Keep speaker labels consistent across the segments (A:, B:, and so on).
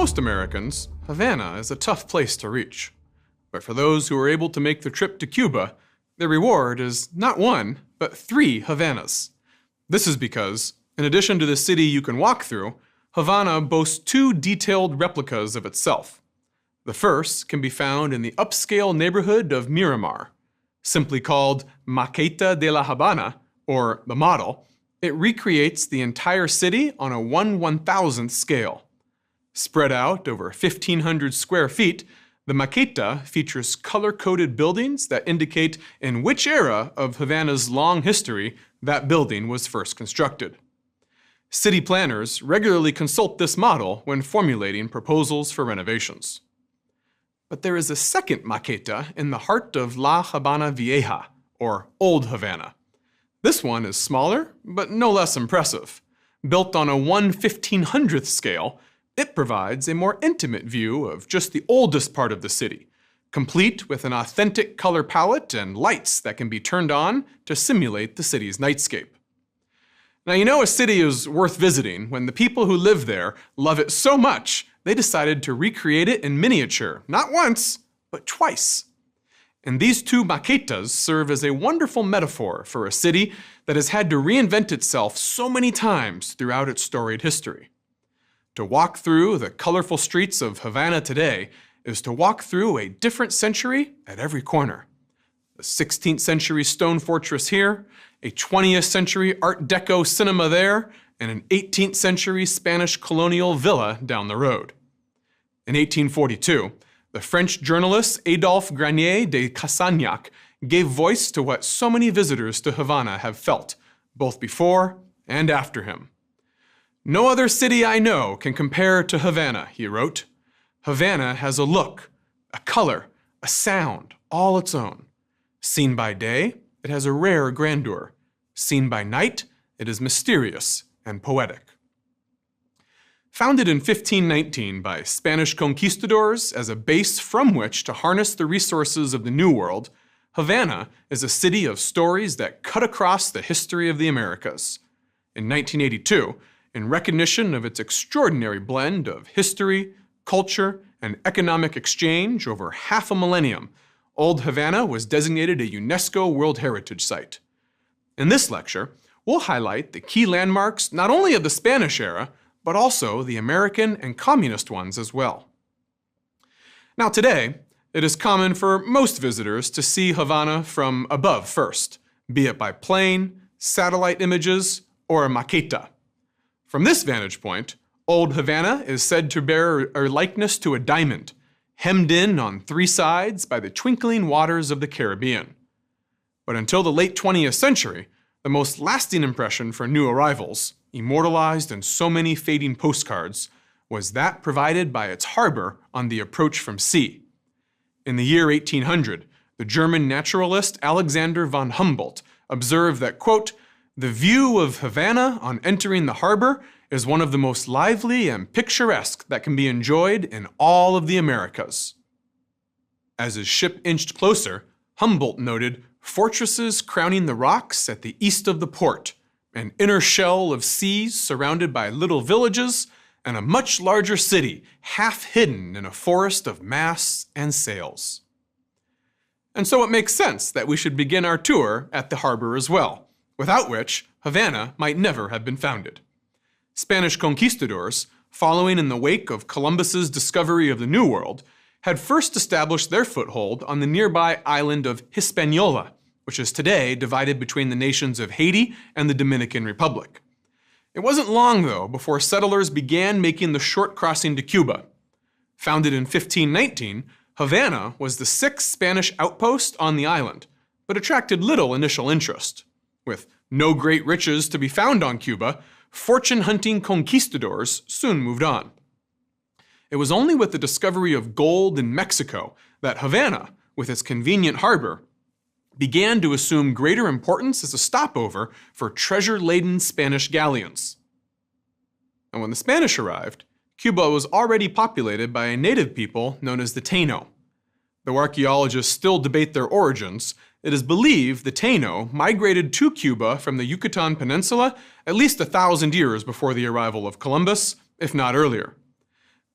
A: most Americans, Havana is a tough place to reach. But for those who are able to make the trip to Cuba, their reward is not one, but 3 Havanas. This is because, in addition to the city you can walk through, Havana boasts 2 detailed replicas of itself. The first can be found in the upscale neighborhood of Miramar. Simply called Maqueta de la Habana, or the model, it recreates the entire city on a 1/1000th scale. Spread out over 1,500 square feet, the maqueta features color-coded buildings that indicate in which era of Havana's long history that building was first constructed. City planners regularly consult this model when formulating proposals for renovations. But there is a second maqueta in the heart of La Habana Vieja, or Old Havana. This one is smaller, but no less impressive. Built on a 1/1500th scale, it provides a more intimate view of just the oldest part of the city, complete with an authentic color palette and lights that can be turned on to simulate the city's nightscape. Now, you know a city is worth visiting when the people who live there love it so much they decided to recreate it in miniature, not once, but twice. And these 2 maquetas serve as a wonderful metaphor for a city that has had to reinvent itself so many times throughout its storied history. To walk through the colorful streets of Havana today is to walk through a different century at every corner. The 16th century stone fortress here, a 20th century Art Deco cinema there, and an 18th century Spanish colonial villa down the road. In 1842, the French journalist Adolphe Granier de Cassagnac gave voice to what so many visitors to Havana have felt, both before and after him. "No other city I know can compare to Havana," he wrote. "Havana has a look, a color, a sound, all its own. Seen by day, it has a rare grandeur. Seen by night, it is mysterious and poetic." Founded in 1519 by Spanish conquistadors as a base from which to harness the resources of the New World, Havana is a city of stories that cut across the history of the Americas. In 1982, in recognition of its extraordinary blend of history, culture, and economic exchange over half a millennium, Old Havana was designated a UNESCO World Heritage Site. In this lecture, we'll highlight the key landmarks not only of the Spanish era, but also the American and communist ones as well. Now today, it is common for most visitors to see Havana from above first, be it by plane, satellite images, or a maqueta. From this vantage point, Old Havana is said to bear a likeness to a diamond, hemmed in on 3 sides by the twinkling waters of the Caribbean. But until the late 20th century, the most lasting impression for new arrivals, immortalized in so many fading postcards, was that provided by its harbor on the approach from sea. In the year 1800, the German naturalist Alexander von Humboldt observed that, quote, "The view of Havana on entering the harbor is one of the most lively and picturesque that can be enjoyed in all of the Americas." As his ship inched closer, Humboldt noted fortresses crowning the rocks at the east of the port, an inner shell of seas surrounded by little villages, and a much larger city half hidden in a forest of masts and sails. And so it makes sense that we should begin our tour at the harbor as well, without which Havana might never have been founded. Spanish conquistadors, following in the wake of Columbus's discovery of the New World, had first established their foothold on the nearby island of Hispaniola, which is today divided between the nations of Haiti and the Dominican Republic. It wasn't long, though, before settlers began making the short crossing to Cuba. Founded in 1519, Havana was the 6th Spanish outpost on the island, but attracted little initial interest. With no great riches to be found on Cuba, fortune-hunting conquistadors soon moved on. It was only with the discovery of gold in Mexico that Havana, with its convenient harbor, began to assume greater importance as a stopover for treasure-laden Spanish galleons. And when the Spanish arrived, Cuba was already populated by a native people known as the Taino. Though archaeologists still debate their origins, it is believed the Taino migrated to Cuba from the Yucatan Peninsula at least 1,000 years before the arrival of Columbus, if not earlier.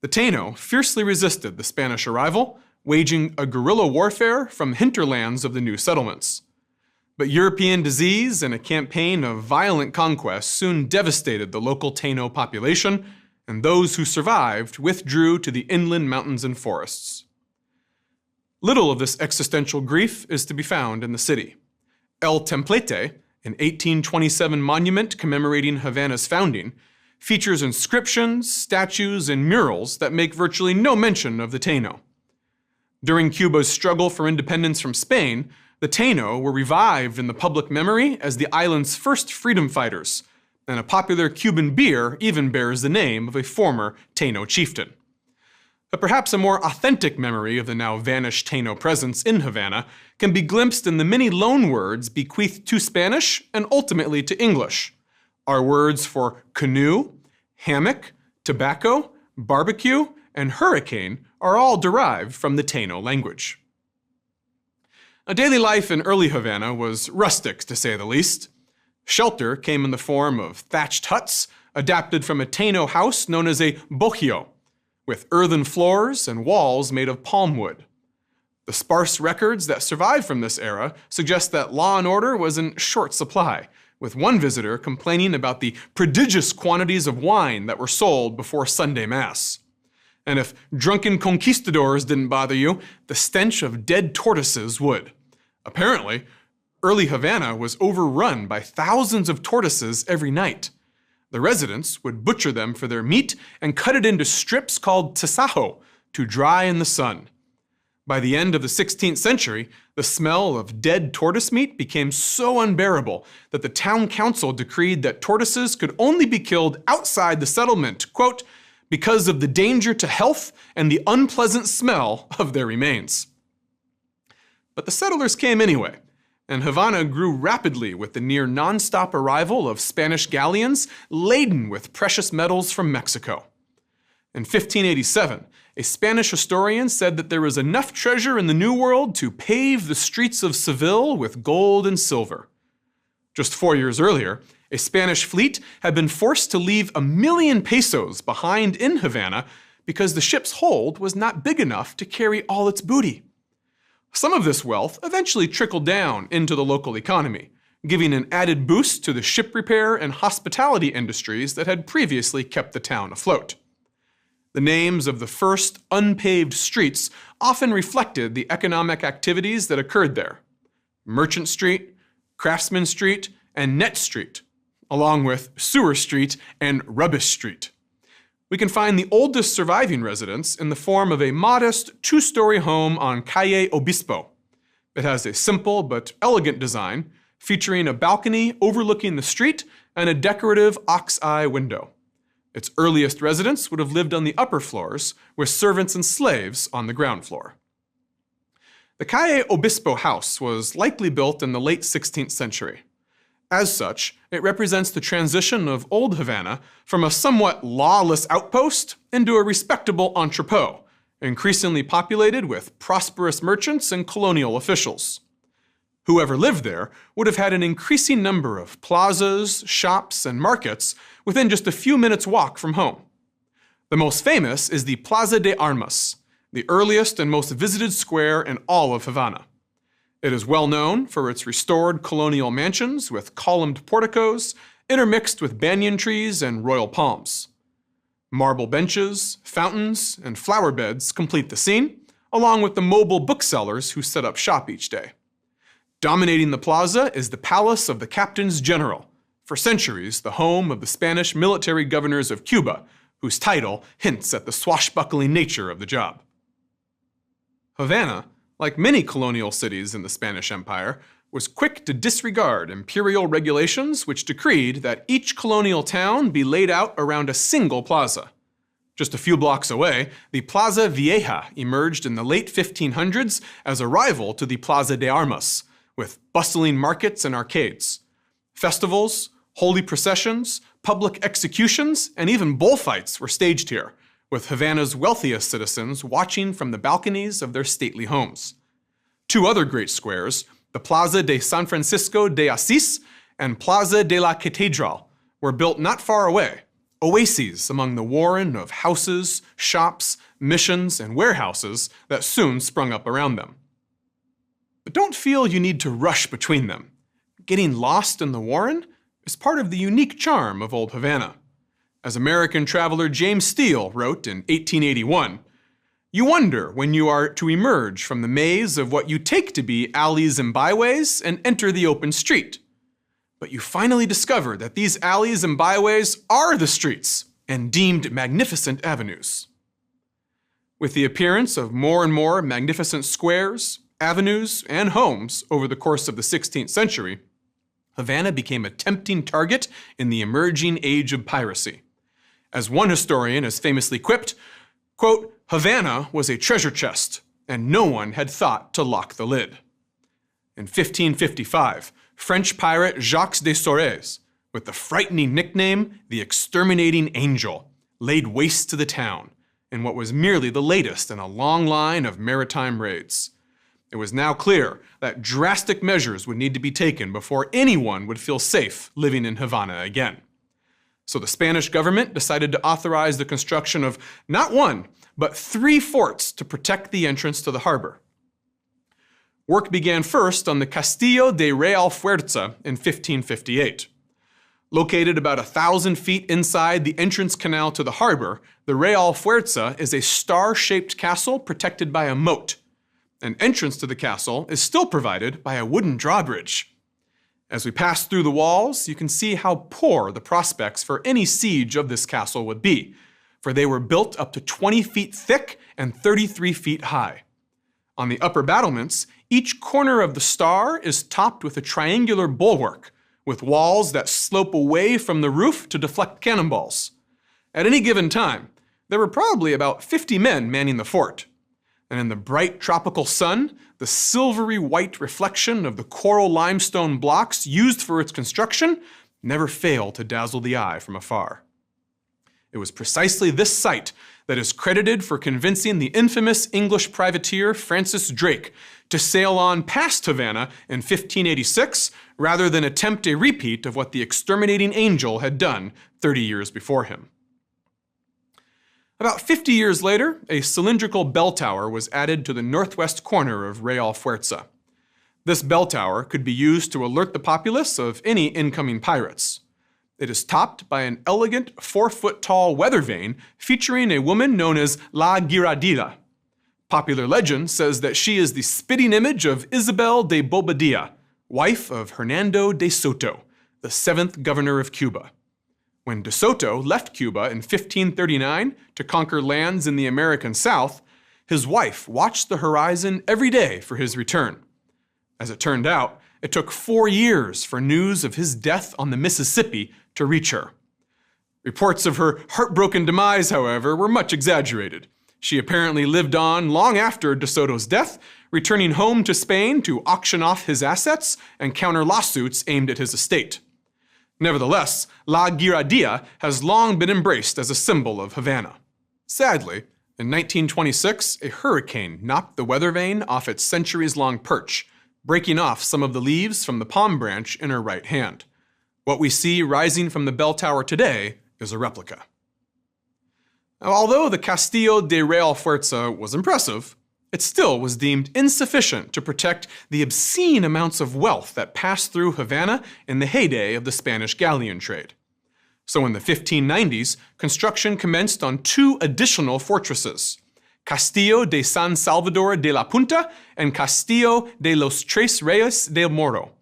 A: The Taino fiercely resisted the Spanish arrival, waging a guerrilla warfare from hinterlands of the new settlements. But European disease and a campaign of violent conquest soon devastated the local Taino population, and those who survived withdrew to the inland mountains and forests. Little of this existential grief is to be found in the city. El Templete, an 1827 monument commemorating Havana's founding, features inscriptions, statues, and murals that make virtually no mention of the Taino. During Cuba's struggle for independence from Spain, the Taino were revived in the public memory as the island's first freedom fighters, and a popular Cuban beer even bears the name of a former Taino chieftain. But perhaps a more authentic memory of the now vanished Taino presence in Havana can be glimpsed in the many loanwords bequeathed to Spanish and ultimately to English. Our words for canoe, hammock, tobacco, barbecue, and hurricane are all derived from the Taino language. A daily life in early Havana was rustic, to say the least. Shelter came in the form of thatched huts, adapted from a Taino house known as a bojio, with earthen floors and walls made of palm wood. The sparse records that survive from this era suggest that law and order was in short supply, with one visitor complaining about the prodigious quantities of wine that were sold before Sunday Mass. And if drunken conquistadors didn't bother you, the stench of dead tortoises would. Apparently, early Havana was overrun by thousands of tortoises every night. The residents would butcher them for their meat and cut it into strips called tasajo to dry in the sun. By the end of the 16th century, the smell of dead tortoise meat became so unbearable that the town council decreed that tortoises could only be killed outside the settlement, quote, because of the danger to health and the unpleasant smell of their remains. But the settlers came anyway, and Havana grew rapidly with the near nonstop arrival of Spanish galleons laden with precious metals from Mexico. In 1587, a Spanish historian said that there was enough treasure in the New World to pave the streets of Seville with gold and silver. Just 4 years earlier, a Spanish fleet had been forced to leave 1,000,000 pesos behind in Havana because the ship's hold was not big enough to carry all its booty. Some of this wealth eventually trickled down into the local economy, giving an added boost to the ship repair and hospitality industries that had previously kept the town afloat. The names of the first unpaved streets often reflected the economic activities that occurred there: Merchant Street, Craftsman Street, and Net Street, along with Sewer Street and Rubbish Street. We can find the oldest surviving residence in the form of a modest two-story home on Calle Obispo. It has a simple but elegant design, featuring a balcony overlooking the street and a decorative ox-eye window. Its earliest residents would have lived on the upper floors, with servants and slaves on the ground floor. The Calle Obispo house was likely built in the late 16th century. As such, it represents the transition of old Havana from a somewhat lawless outpost into a respectable entrepot, increasingly populated with prosperous merchants and colonial officials. Whoever lived there would have had an increasing number of plazas, shops, and markets within just a few minutes' walk from home. The most famous is the Plaza de Armas, the earliest and most visited square in all of Havana. It is well known for its restored colonial mansions with columned porticos, intermixed with banyan trees and royal palms. Marble benches, fountains, and flower beds complete the scene, along with the mobile booksellers who set up shop each day. Dominating the plaza is the Palace of the Captains General, for centuries the home of the Spanish military governors of Cuba, whose title hints at the swashbuckling nature of the job. Havana, like many colonial cities in the Spanish Empire, was quick to disregard imperial regulations which decreed that each colonial town be laid out around a single plaza. Just a few blocks away, the Plaza Vieja emerged in the late 1500s as a rival to the Plaza de Armas, with bustling markets and arcades. Festivals, holy processions, public executions, and even bullfights were staged here, with Havana's wealthiest citizens watching from the balconies of their stately homes. Two other great squares, the Plaza de San Francisco de Asís and Plaza de la Catedral, were built not far away, oases among the warren of houses, shops, missions, and warehouses that soon sprung up around them. But don't feel you need to rush between them. Getting lost in the warren is part of the unique charm of Old Havana. As American traveler James Steele wrote in 1881, "You wonder when you are to emerge from the maze of what you take to be alleys and byways and enter the open street. But you finally discover that these alleys and byways are the streets and deemed magnificent avenues." With the appearance of more and more magnificent squares, avenues, and homes over the course of the 16th century, Havana became a tempting target in the emerging age of piracy. As one historian has famously quipped, quote, "Havana was a treasure chest, and no one had thought to lock the lid." In 1555, French pirate Jacques de Sorez, with the frightening nickname the Exterminating Angel, laid waste to the town in what was merely the latest in a long line of maritime raids. It was now clear that drastic measures would need to be taken before anyone would feel safe living in Havana again. So the Spanish government decided to authorize the construction of not one, but 3 forts to protect the entrance to the harbor. Work began first on the Castillo de Real Fuerza in 1558. Located about 1,000 feet inside the entrance canal to the harbor, the Real Fuerza is a star-shaped castle protected by a moat. An entrance to the castle is still provided by a wooden drawbridge. As we pass through the walls, you can see how poor the prospects for any siege of this castle would be, for they were built up to 20 feet thick and 33 feet high. On the upper battlements, each corner of the star is topped with a triangular bulwark, with walls that slope away from the roof to deflect cannonballs. At any given time, there were probably about 50 men manning the fort. And in the bright tropical sun, the silvery white reflection of the coral limestone blocks used for its construction never failed to dazzle the eye from afar. It was precisely this sight that is credited for convincing the infamous English privateer Francis Drake to sail on past Havana in 1586 rather than attempt a repeat of what the Exterminating Angel had done 30 years before him. About 50 years later, a cylindrical bell tower was added to the northwest corner of Real Fuerza. This bell tower could be used to alert the populace of any incoming pirates. It is topped by an elegant 4-foot-tall weather vane featuring a woman known as La Giradilla. Popular legend says that she is the spitting image of Isabel de Bobadilla, wife of Hernando de Soto, the 7th governor of Cuba. When de Soto left Cuba in 1539 to conquer lands in the American South, his wife watched the horizon every day for his return. As it turned out, it took 4 years for news of his death on the Mississippi to reach her. Reports of her heartbroken demise, however, were much exaggerated. She apparently lived on long after de Soto's death, returning home to Spain to auction off his assets and counter lawsuits aimed at his estate. Nevertheless, La Giradilla has long been embraced as a symbol of Havana. Sadly, in 1926, a hurricane knocked the weather vane off its centuries-long perch, breaking off some of the leaves from the palm branch in her right hand. What we see rising from the bell tower today is a replica. Now, although the Castillo de Real Fuerza was impressive, it still was deemed insufficient to protect the obscene amounts of wealth that passed through Havana in the heyday of the Spanish galleon trade. So in the 1590s, construction commenced on 2 additional fortresses, Castillo de San Salvador de la Punta and Castillo de los Tres Reyes del Moro.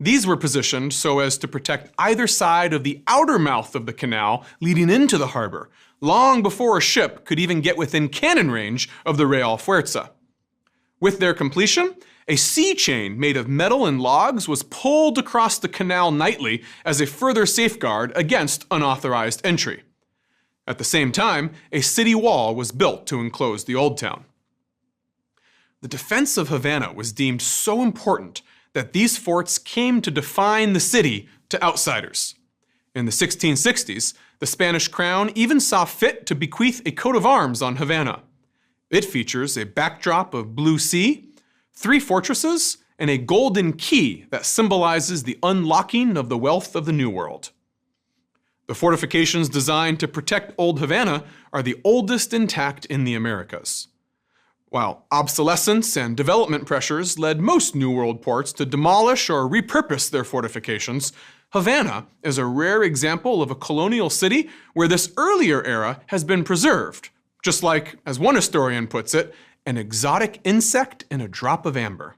A: These were positioned so as to protect either side of the outer mouth of the canal leading into the harbor, long before a ship could even get within cannon range of the Real Fuerza. With their completion, a sea chain made of metal and logs was pulled across the canal nightly as a further safeguard against unauthorized entry. At the same time, a city wall was built to enclose the old town. The defense of Havana was deemed so important that these forts came to define the city to outsiders. In the 1660s, the Spanish crown even saw fit to bequeath a coat of arms on Havana. It features a backdrop of blue sea, 3 fortresses, and a golden key that symbolizes the unlocking of the wealth of the New World. The fortifications designed to protect Old Havana are the oldest intact in the Americas. While obsolescence and development pressures led most New World ports to demolish or repurpose their fortifications, Havana is a rare example of a colonial city where this earlier era has been preserved, just like, as one historian puts it, an exotic insect in a drop of amber.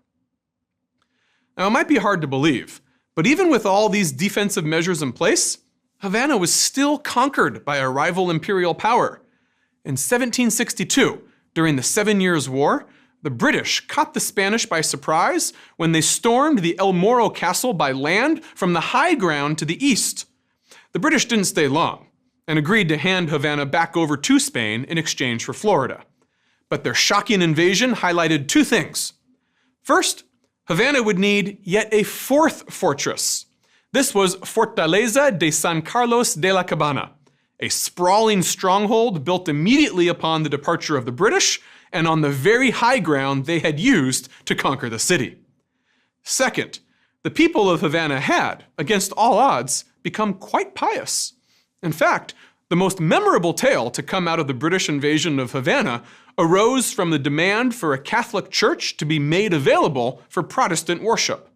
A: Now, it might be hard to believe, but even with all these defensive measures in place, Havana was still conquered by a rival imperial power. In 1762, during the 7 Years' War, the British caught the Spanish by surprise when they stormed the El Morro castle by land from the high ground to the east. The British didn't stay long and agreed to hand Havana back over to Spain in exchange for Florida. But their shocking invasion highlighted two things. First, Havana would need yet a fourth fortress. This was Fortaleza de San Carlos de la Cabana, a sprawling stronghold built immediately upon the departure of the British and on the very high ground they had used to conquer the city. Second, the people of Havana had, against all odds, become quite pious. In fact, the most memorable tale to come out of the British invasion of Havana arose from the demand for a Catholic church to be made available for Protestant worship.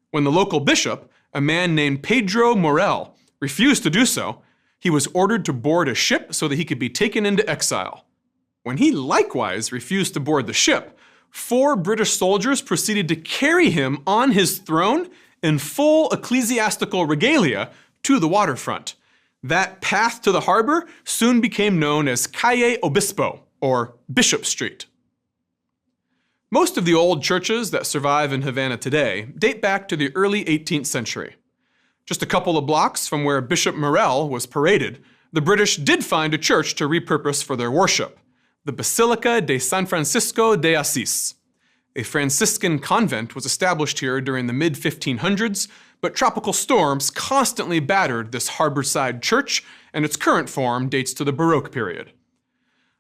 A: When the local bishop, a man named Pedro Morel, refused to do so, he was ordered to board a ship so that he could be taken into exile. When he likewise refused to board the ship, 4 British soldiers proceeded to carry him on his throne in full ecclesiastical regalia to the waterfront. That path to the harbor soon became known as Calle Obispo, or Bishop Street. Most of the old churches that survive in Havana today date back to the early 18th century. Just a couple of blocks from where Bishop Morel was paraded, the British did find a church to repurpose for their worship, the Basilica de San Francisco de Asís. A Franciscan convent was established here during the mid-1500s, but tropical storms constantly battered this harborside church, and its current form dates to the Baroque period.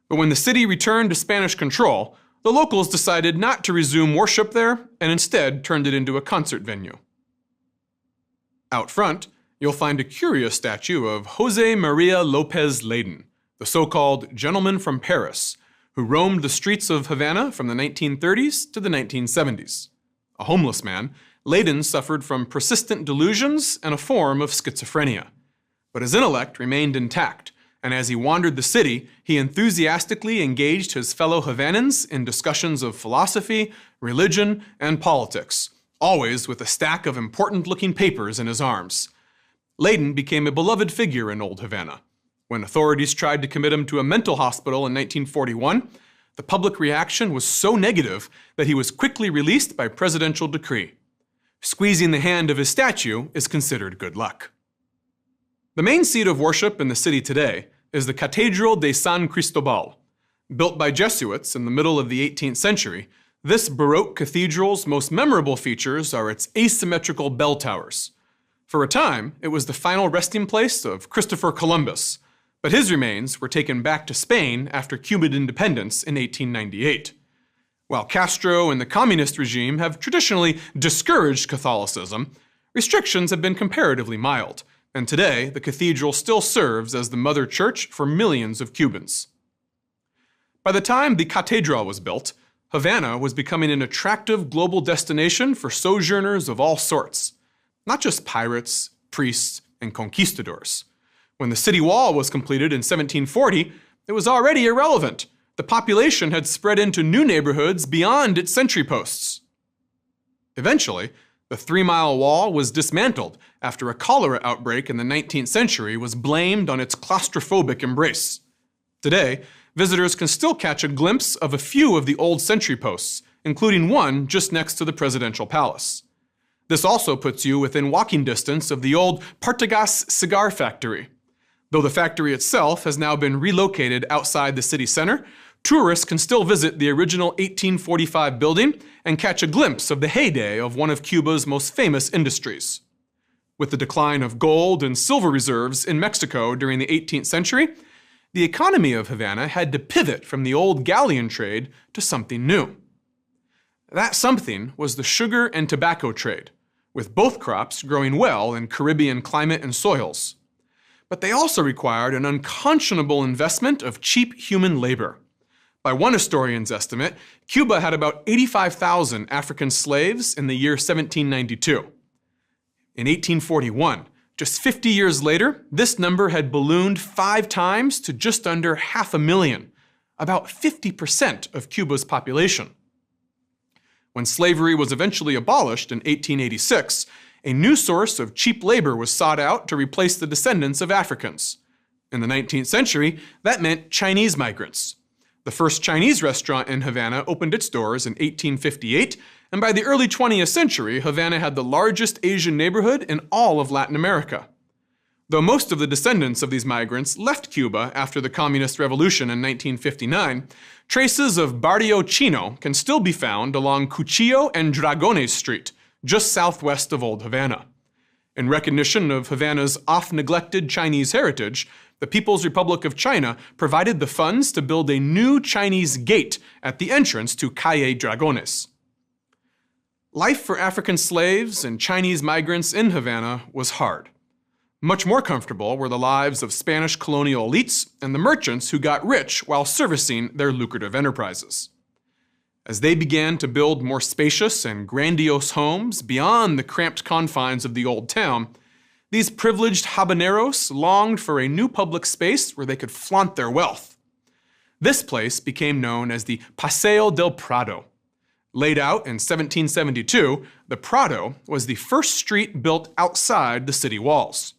A: But when the city returned to Spanish control, the locals decided not to resume worship there and instead turned it into a concert venue. Out front, you'll find a curious statue of José María López Leyden, the so-called gentleman from Paris, who roamed the streets of Havana from the 1930s to the 1970s. A homeless man, Leyden suffered from persistent delusions and a form of schizophrenia. But his intellect remained intact, and as he wandered the city, he enthusiastically engaged his fellow Havanans in discussions of philosophy, religion, and politics, always with a stack of important-looking papers in his arms. Leyden became a beloved figure in Old Havana. When authorities tried to commit him to a mental hospital in 1941, the public reaction was so negative that he was quickly released by presidential decree. Squeezing the hand of his statue is considered good luck. The main seat of worship in the city today is the Catedral de San Cristobal. Built by Jesuits in the middle of the 18th century, this Baroque cathedral's most memorable features are its asymmetrical bell towers. For a time, it was the final resting place of Christopher Columbus, but his remains were taken back to Spain after Cuban independence in 1898. While Castro and the communist regime have traditionally discouraged Catholicism, restrictions have been comparatively mild, and today the cathedral still serves as the mother church for millions of Cubans. By the time the cathedral was built, Havana was becoming an attractive global destination for sojourners of all sorts, not just pirates, priests, and conquistadors. When the city wall was completed in 1740, it was already irrelevant. The population had spread into new neighborhoods beyond its sentry posts. Eventually, the 3-mile wall was dismantled after a cholera outbreak in the 19th century was blamed on its claustrophobic embrace. Today, visitors can still catch a glimpse of a few of the old sentry posts, including one just next to the presidential palace. This also puts you within walking distance of the old Partagas cigar factory. Though the factory itself has now been relocated outside the city center, tourists can still visit the original 1845 building and catch a glimpse of the heyday of one of Cuba's most famous industries. With the decline of gold and silver reserves in Mexico during the 18th century, the economy of Havana had to pivot from the old galleon trade to something new. That something was the sugar and tobacco trade, with both crops growing well in Caribbean climate and soils. but they also required an unconscionable investment of cheap human labor. By one historian's estimate, Cuba had about 85,000 African slaves in the year 1792. In 1841, just 50 years later, this number had ballooned 5 times to just under 500,000, about 50% of Cuba's population. When slavery was eventually abolished in 1886, a new source of cheap labor was sought out to replace the descendants of Africans. In the 19th century, that meant Chinese migrants. The first Chinese restaurant in Havana opened its doors in 1858, and by the early 20th century, Havana had the largest Asian neighborhood in all of Latin America. Though most of the descendants of these migrants left Cuba after the Communist Revolution in 1959, traces of Barrio Chino can still be found along Cuchillo and Dragones Street, just southwest of Old Havana. In recognition of Havana's oft-neglected Chinese heritage, the People's Republic of China provided the funds to build a new Chinese gate at the entrance to Calle Dragones. Life for African slaves and Chinese migrants in Havana was hard. Much more comfortable were the lives of Spanish colonial elites and the merchants who got rich while servicing their lucrative enterprises. As they began to build more spacious and grandiose homes beyond the cramped confines of the old town, these privileged Habaneros longed for a new public space where they could flaunt their wealth. This place became known as the Paseo del Prado. Laid out in 1772, the Prado was the first street built outside the city walls.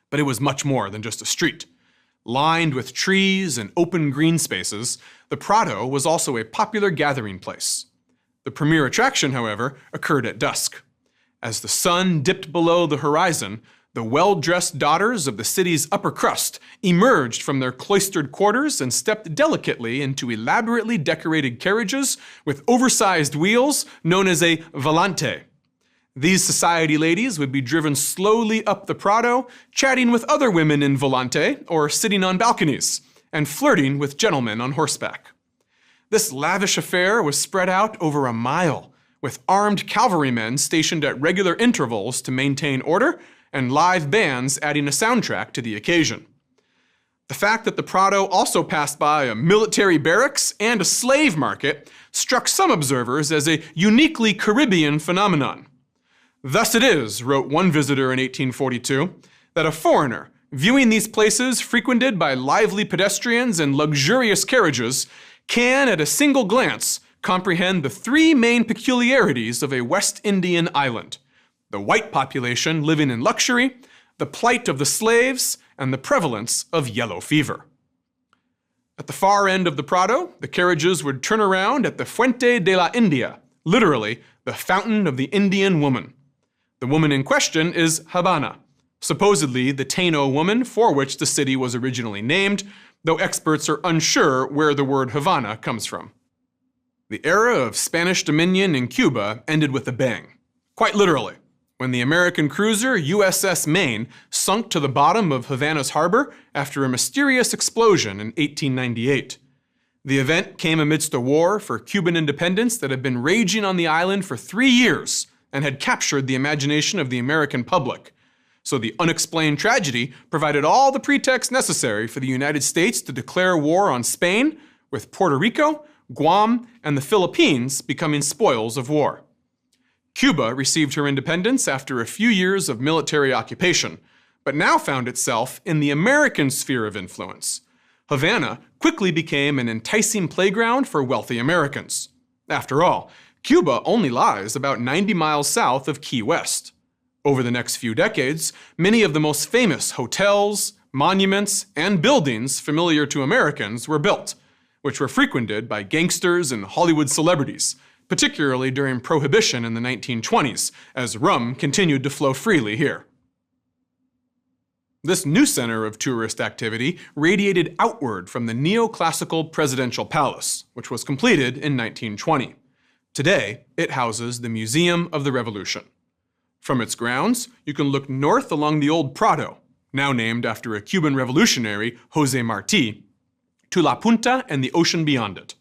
A: But it was much more than just a street. Lined with trees and open green spaces, the Prado was also a popular gathering place. The premier attraction, however, occurred at dusk. As the sun dipped below the horizon, the well-dressed daughters of the city's upper crust emerged from their cloistered quarters and stepped delicately into elaborately decorated carriages with oversized wheels known as a volante. These society ladies would be driven slowly up the Prado, chatting with other women in volante or sitting on balconies, and flirting with gentlemen on horseback. This lavish affair was spread out over a mile, with armed cavalrymen stationed at regular intervals to maintain order, and live bands adding a soundtrack to the occasion. The fact that the Prado also passed by a military barracks and a slave market struck some observers as a uniquely Caribbean phenomenon. Thus it is, wrote one visitor in 1842, that a foreigner, viewing these places frequented by lively pedestrians and luxurious carriages, can at a single glance comprehend the 3 main peculiarities of a West Indian island: the white population living in luxury, the plight of the slaves, and the prevalence of yellow fever. At the far end of the Prado, the carriages would turn around at the Fuente de la India, literally, the fountain of the Indian woman. The woman in question is Havana, supposedly the Taino woman for which the city was originally named, though experts are unsure where the word Havana comes from. The era of Spanish dominion in Cuba ended with a bang, quite literally, when the American cruiser USS Maine sunk to the bottom of Havana's harbor after a mysterious explosion in 1898. The event came amidst a war for Cuban independence that had been raging on the island for 3 years and had captured the imagination of the American public. So the unexplained tragedy provided all the pretext necessary for the United States to declare war on Spain, with Puerto Rico, Guam, and the Philippines becoming spoils of war. Cuba received her independence after a few years of military occupation, but now found itself in the American sphere of influence. Havana quickly became an enticing playground for wealthy Americans. After all, Cuba only lies about 90 miles south of Key West. Over the next few decades, many of the most famous hotels, monuments, and buildings familiar to Americans were built, which were frequented by gangsters and Hollywood celebrities, particularly during Prohibition in the 1920s, as rum continued to flow freely here. This new center of tourist activity radiated outward from the neoclassical presidential palace, which was completed in 1920. Today, it houses the Museum of the Revolution. From its grounds, you can look north along the old Prado, now named after a Cuban revolutionary, José Martí, to La Punta and the ocean beyond it.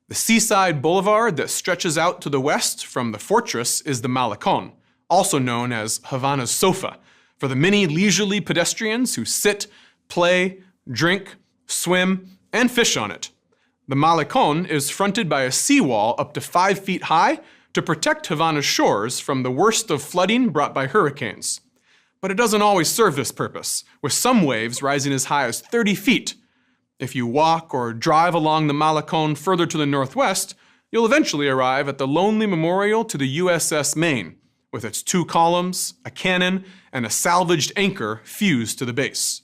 A: The seaside boulevard that stretches out to the west from the fortress is the Malecón, also known as Havana's Sofa, For the many leisurely pedestrians who sit, play, drink, swim, and fish on it. The Malecón is fronted by a seawall up to 5 feet high to protect Havana's shores from the worst of flooding brought by hurricanes. But it doesn't always serve this purpose, with some waves rising as high as 30 feet. If you walk or drive along the Malecón further to the northwest, you'll eventually arrive at the lonely memorial to the USS Maine, with its 2 columns, a cannon, and a salvaged anchor fused to the base.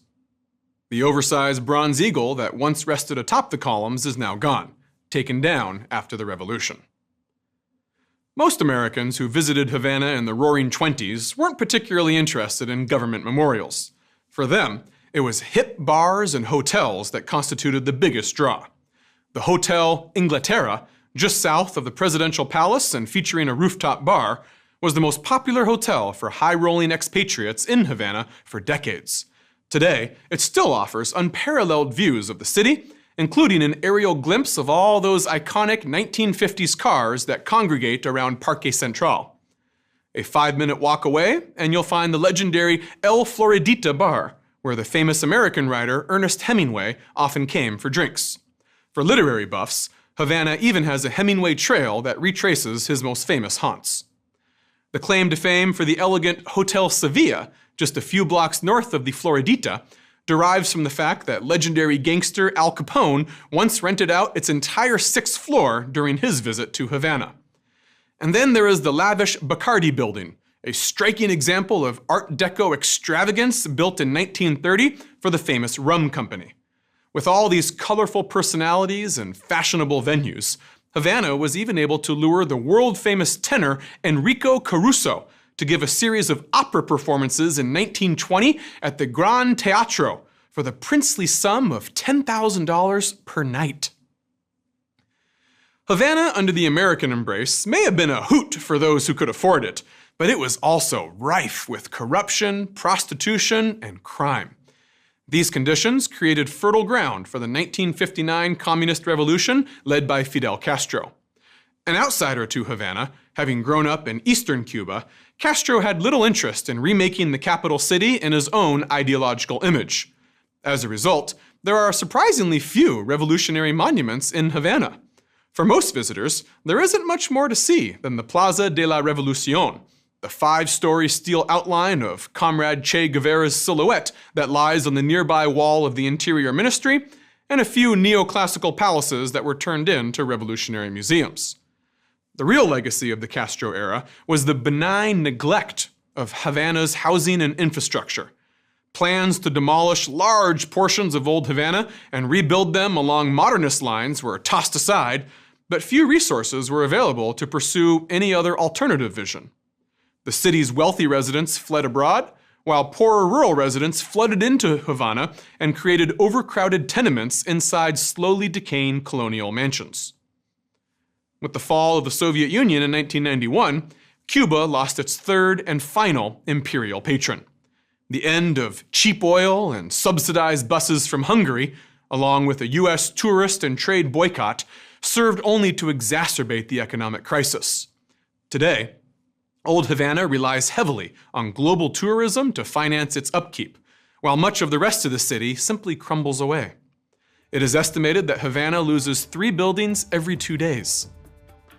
A: The oversized bronze eagle that once rested atop the columns is now gone, taken down after the Revolution. Most Americans who visited Havana in the Roaring Twenties weren't particularly interested in government memorials. For them, it was hip bars and hotels that constituted the biggest draw. The Hotel Inglaterra, just south of the presidential palace and featuring a rooftop bar, was the most popular hotel for high-rolling expatriates in Havana for decades. Today, it still offers unparalleled views of the city, including an aerial glimpse of all those iconic 1950s cars that congregate around Parque Central. A 5-minute walk away, and you'll find the legendary El Floridita bar, where the famous American writer Ernest Hemingway often came for drinks. For literary buffs, Havana even has a Hemingway trail that retraces his most famous haunts. The claim to fame for the elegant Hotel Sevilla, just a few blocks north of the Floridita, derives from the fact that legendary gangster Al Capone once rented out its entire 6th floor during his visit to Havana. And then there is the lavish Bacardi building, a striking example of Art Deco extravagance built in 1930 for the famous rum company. With all these colorful personalities and fashionable venues, Havana was even able to lure the world-famous tenor Enrico Caruso to give a series of opera performances in 1920 at the Gran Teatro for the princely sum of $10,000 per night. Havana under the American embrace may have been a hoot for those who could afford it, but it was also rife with corruption, prostitution, and crime. These conditions created fertile ground for the 1959 Communist Revolution led by Fidel Castro. An outsider to Havana, having grown up in eastern Cuba, Castro had little interest in remaking the capital city in his own ideological image. As a result, there are surprisingly few revolutionary monuments in Havana. For most visitors, there isn't much more to see than the Plaza de la Revolución, the 5-story steel outline of Comrade Che Guevara's silhouette that lies on the nearby wall of the Interior Ministry, and a few neoclassical palaces that were turned into revolutionary museums. The real legacy of the Castro era was the benign neglect of Havana's housing and infrastructure. Plans to demolish large portions of old Havana and rebuild them along modernist lines were tossed aside, but few resources were available to pursue any other alternative vision. The city's wealthy residents fled abroad, while poorer rural residents flooded into Havana and created overcrowded tenements inside slowly decaying colonial mansions. With the fall of the Soviet Union in 1991, Cuba lost its third and final imperial patron. The end of cheap oil and subsidized buses from Hungary, along with a U.S. tourist and trade boycott, served only to exacerbate the economic crisis. Today, Old Havana relies heavily on global tourism to finance its upkeep, while much of the rest of the city simply crumbles away. It is estimated that Havana loses 3 buildings every 2 days.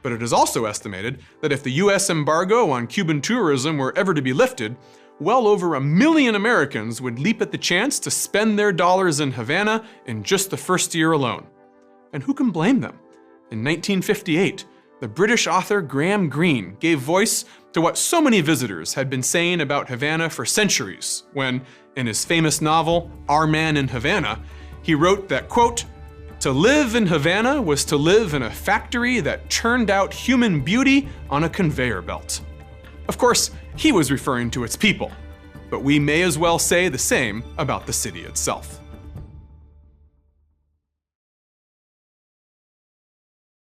A: But it is also estimated that if the U.S. embargo on Cuban tourism were ever to be lifted, well over 1 million Americans would leap at the chance to spend their dollars in Havana in just the first year alone. And who can blame them? In 1958, the British author Graham Greene gave voice to what so many visitors had been saying about Havana for centuries when, in his famous novel, Our Man in Havana, he wrote that, quote, "To live in Havana was to live in a factory that churned out human beauty on a conveyor belt." Of course, he was referring to its people, but we may as well say the same about the city itself.